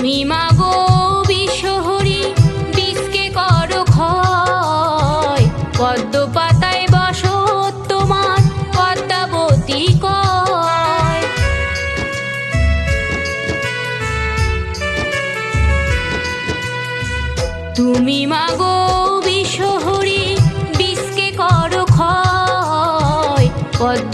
তুমি মাগো বিশ্বহরি বিষকে করো ক্ষয়, পদ্ম পাতায় বসত তোমার পদ্মাবতী কয়। তুমি মাগো বিশ্বহরি বিষকে করো ক্ষয়, পদ্ম